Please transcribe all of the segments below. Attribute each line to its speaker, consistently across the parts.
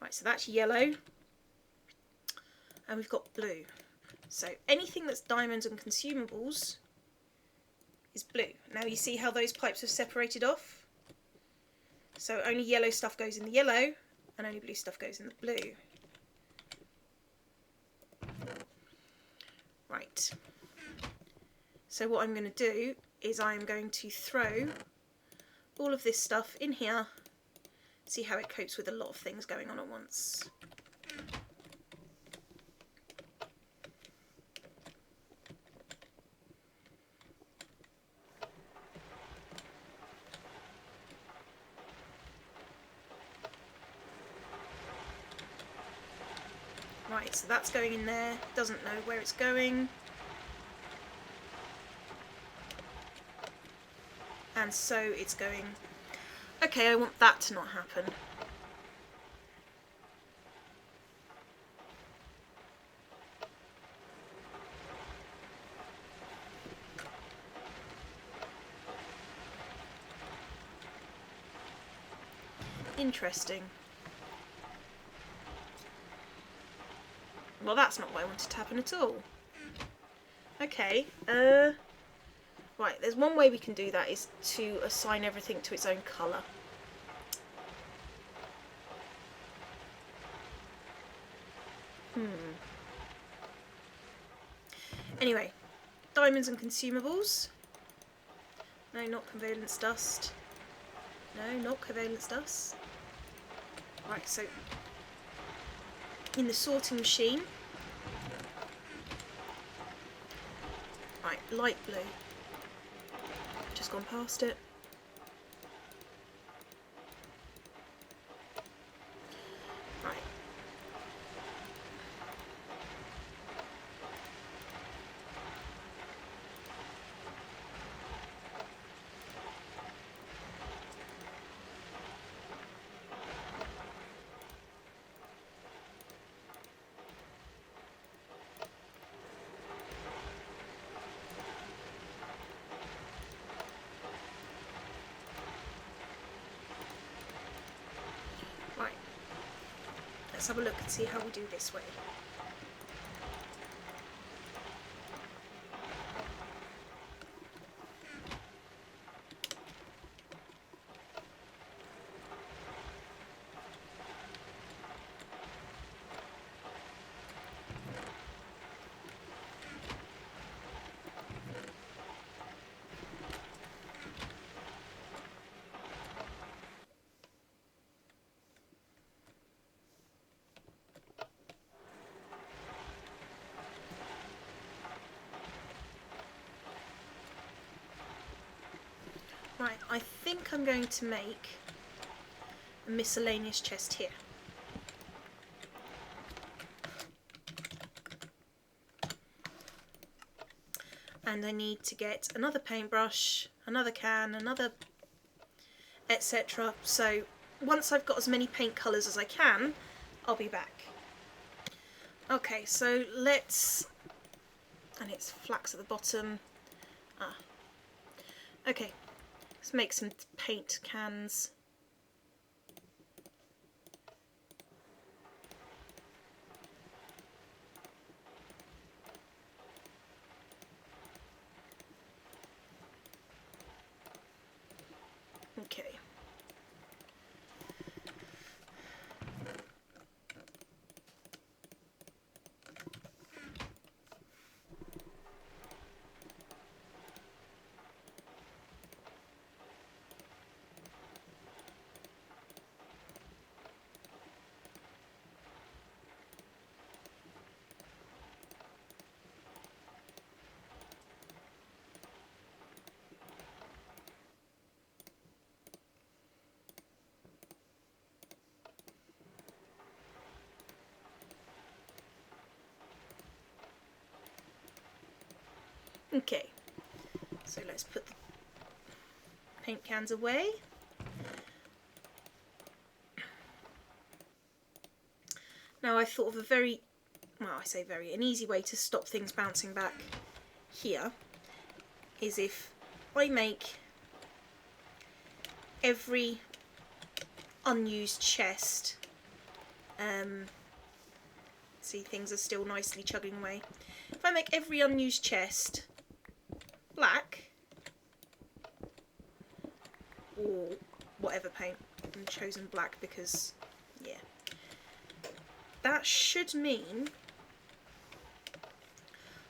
Speaker 1: Right, so that's yellow. And we've got blue. So anything that's diamonds and consumables is blue. Now you see how those pipes have separated off? So only yellow stuff goes in the yellow and only blue stuff goes in the blue. Right. So what I'm going to do is I'm going to throw all of this stuff in here, see how it copes with a lot of things going on at once. Right, so that's going in there, doesn't know where it's going. And so it's going, okay, I want that to not happen. Interesting. Well, that's not what I wanted to happen at all. Okay, right, there's one way we can do that, is to assign everything to its own colour. Anyway, diamonds and consumables. No, not covalence dust. No, not covalence dust. Right, so in the sorting machine, right, light blue. Just gone past it. Right. Right. Let's have a look and see how we do this way. Right, I think I'm going to make a miscellaneous chest here. And I need to get another paintbrush, another can, another etc. So once I've got as many paint colours as I can, I'll be back. Okay, so let's, and it's flax at the bottom. Okay, let's make some paint cans. Okay. Okay, so let's put the paint cans away. Now I thought of a very, well, I say very, an easy way to stop things bouncing back here is if I make every unused chest See, things are still nicely chugging away. If I make every unused chest black, or whatever paint, I've chosen black because, yeah, that should mean,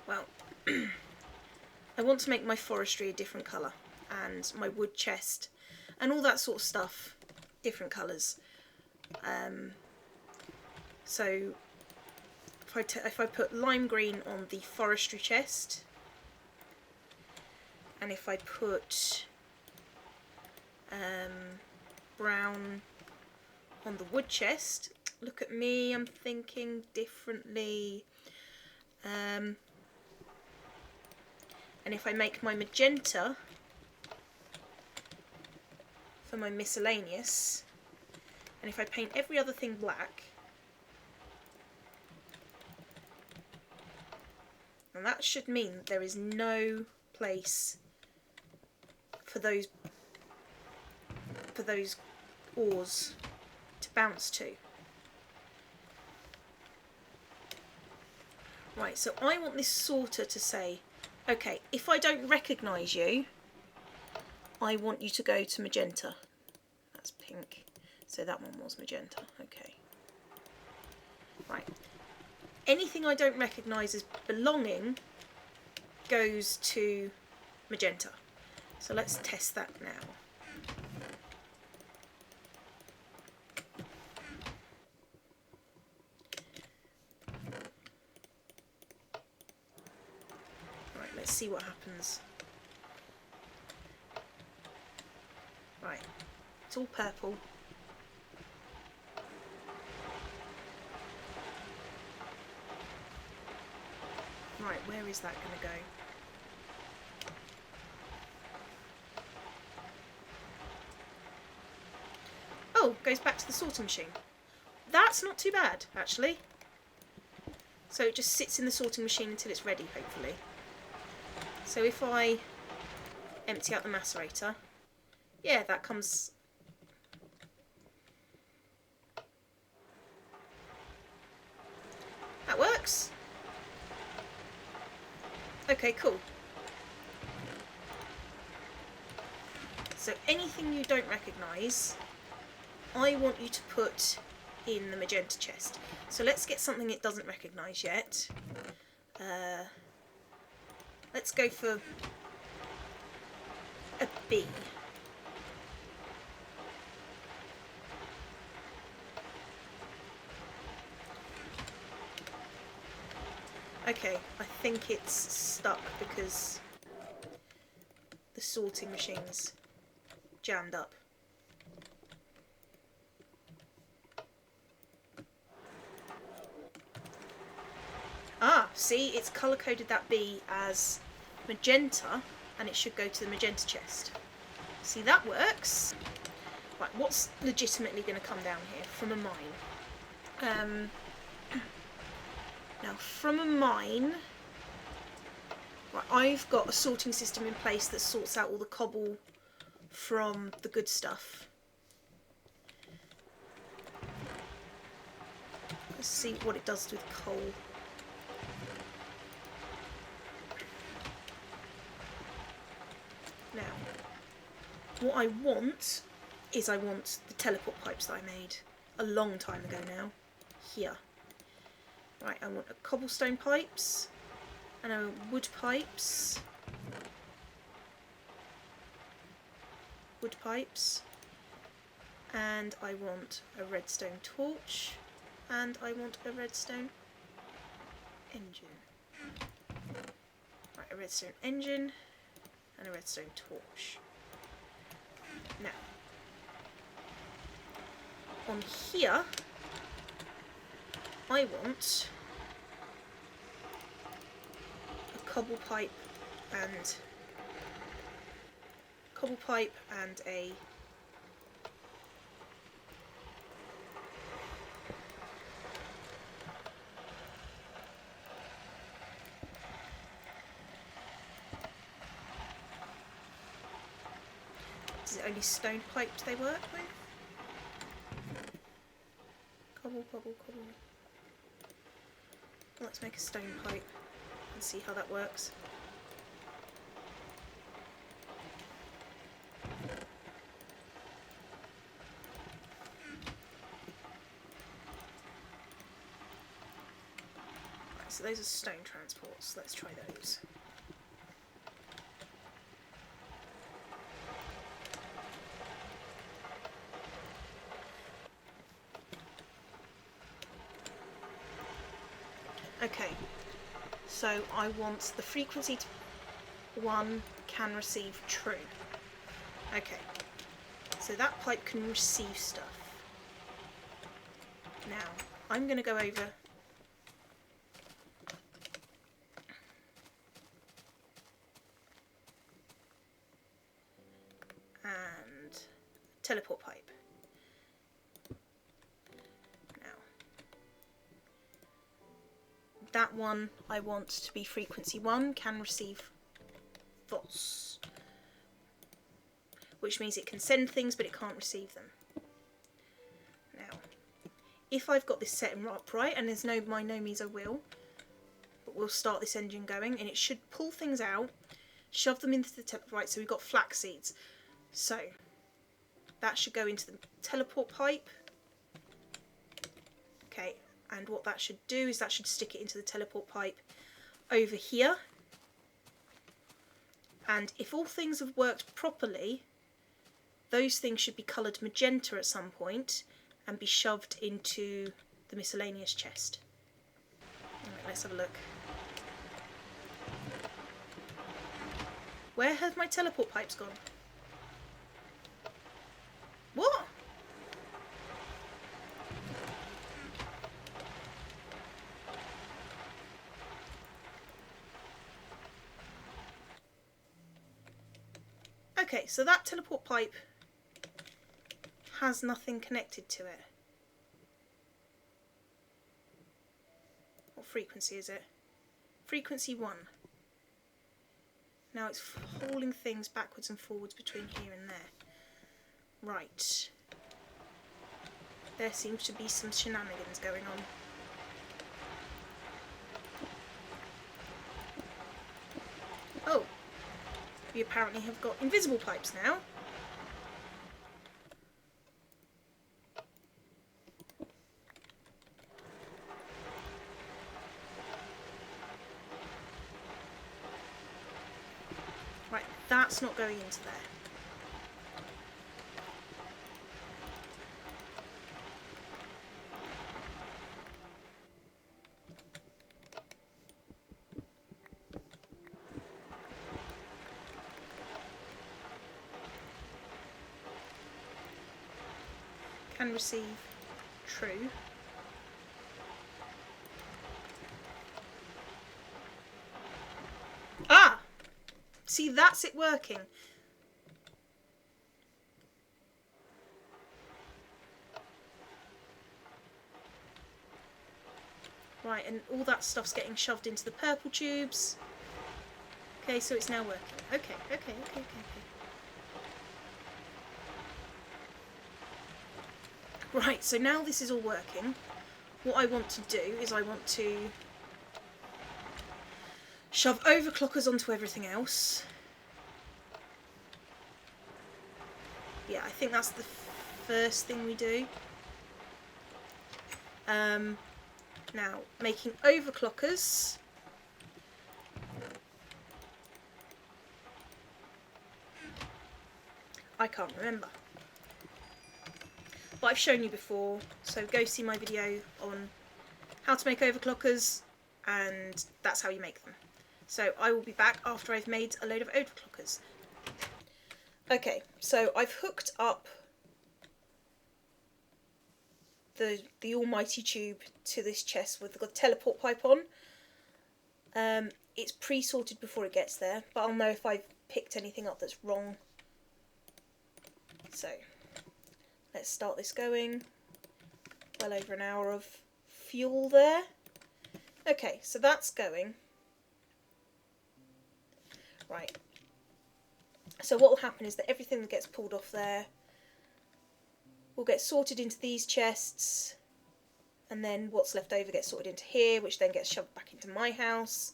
Speaker 1: well, I want to make my forestry a different colour, and my wood chest, and all that sort of stuff, different colours. So if I put lime green on the forestry chest, and if I put brown on the wood chest, look at me, I'm thinking differently. And if I make my magenta for my miscellaneous, and if I paint every other thing black, and that should mean that there is no place for those ores to bounce to. Right, so I want this sorter to say, okay, if I don't recognise you, I want you to go to magenta. That's pink. So that one was magenta. Okay. Right. Anything I don't recognise as belonging goes to magenta. So let's test that now. Right, let's see what happens. Right, it's all purple. Right, where is that going to go? Oh, goes back to the sorting machine. That's not too bad, actually. So it just sits in the sorting machine until it's ready, hopefully. So if I empty out the macerator, yeah, that comes... That works. Okay, cool. So anything you don't recognise, I want you to put in the magenta chest. So let's get something it doesn't recognise yet. Let's go for a bee. Okay, I think it's stuck because the sorting machine's jammed up. Ah, see, it's colour-coded that bee as magenta, and it should go to the magenta chest. See, that works. Right, what's legitimately going to come down here from a mine? Now, from a mine, right, I've got a sorting system in place that sorts out all the cobble from the good stuff. Let's see what it does with coal. Now, what I want is I want the teleport pipes that I made a long time ago now, here. Right, I want a cobblestone pipes, and I want wood pipes, and I want a redstone torch, and I want a redstone engine. Right, a redstone engine, and a redstone torch. Now, on here, I want a cobble pipe and a is it only stone pipes they work with? Cobble cobble, cobble, cobble. Let's make a stone pipe and see how that works. Right, so those are stone transports. Let's try those. Okay, so I want the frequency to 1 can receive true. Okay, so that pipe can receive stuff. Now, I'm going to go over and teleport pipe. That one I want to be frequency 1, can receive VOS, which means it can send things but it can't receive them. Now, if I've got this set up right, and there's by no means I will, but we'll start this engine going, and it should pull things out, shove them into the right. So we've got flax seeds, so that should go into the teleport pipe. Okay. And what that should do is that should stick it into the teleport pipe over here. And if all things have worked properly, those things should be coloured magenta at some point and be shoved into the miscellaneous chest. Alright, let's have a look. Where have my teleport pipes gone? What? Okay, so that teleport pipe has nothing connected to it. What frequency is it? Frequency 1. Now it's hauling things backwards and forwards between here and there. Right. There seems to be some shenanigans going on. Oh. We apparently have got invisible pipes now. Right, that's not going into there. Can receive true. Ah! See, that's it working. Right, and all that stuff's getting shoved into the purple tubes. Okay, so it's now working. Okay. Right, so now this is all working. What I want to do is I want to shove overclockers onto everything else. Yeah, I think that's the first thing we do. Now, making overclockers. I can't remember. But I've shown you before, so go see my video on how to make overclockers, and that's how you make them. So I will be back after I've made a load of overclockers. Okay, so I've hooked up the almighty tube to this chest with the teleport pipe on. It's pre-sorted before it gets there, but I'll know if I've picked anything up that's wrong. So let's start this going. Well over an hour of fuel there. Okay, so that's going. Right. So what will happen is that everything that gets pulled off there will get sorted into these chests, And then what's left over gets sorted into here, which then gets shoved back into my house.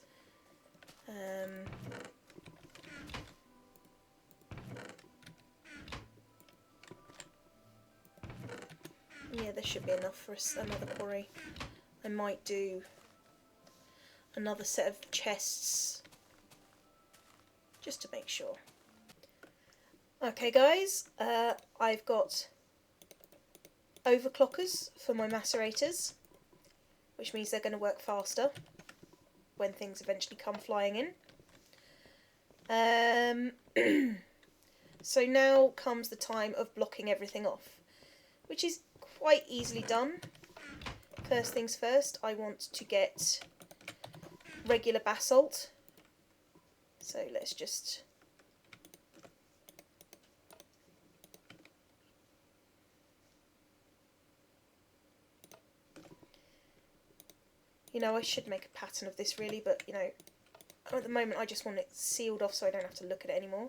Speaker 1: Yeah, there should be enough for another quarry. I might do another set of chests just to make sure. Okay guys, I've got overclockers for my macerators, which means they're going to work faster when things eventually come flying in. So now comes the time of blocking everything off, which is quite easily done. First things first, I want to get regular basalt. So let's just... You know, I should make a pattern of this really, but you know, at the moment I just want it sealed off so I don't have to look at it anymore.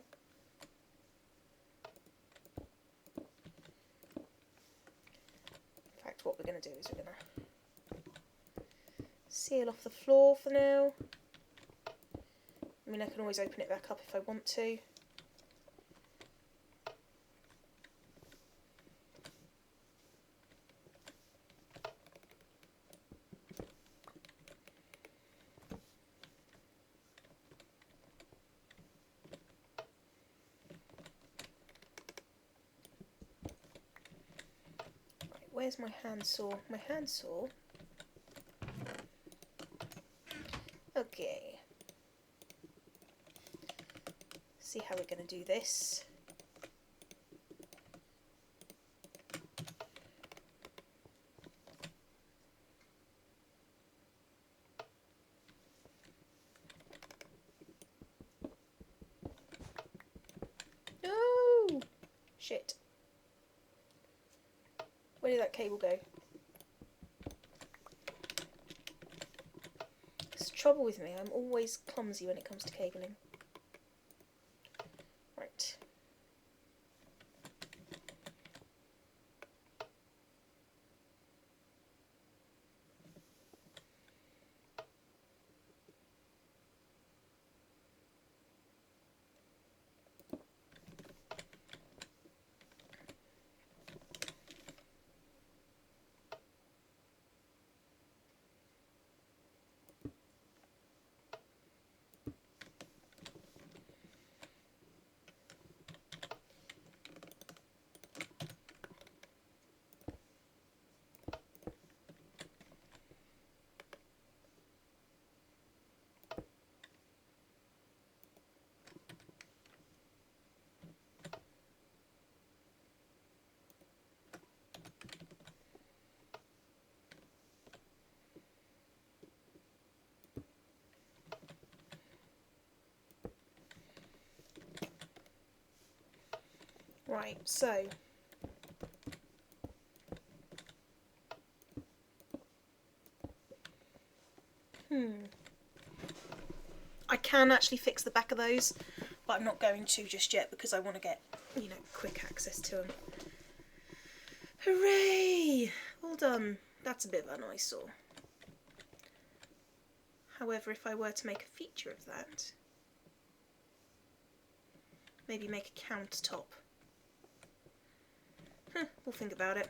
Speaker 1: In fact, what we're going to do is we're going to seal off the floor for now. I mean, I can always open it back up if I want to. Where's my handsaw? My handsaw? Okay. See how we're going to do this. No! Shit. Where did that cable go? It's the trouble with me, I'm always clumsy when it comes to cabling. Right. Right, so I can actually fix the back of those, but I'm not going to just yet because I want to get, you know, quick access to them. Hooray! All done. That's a bit of an eyesore. However, if I were to make a feature of that, maybe make a countertop. We'll think about it.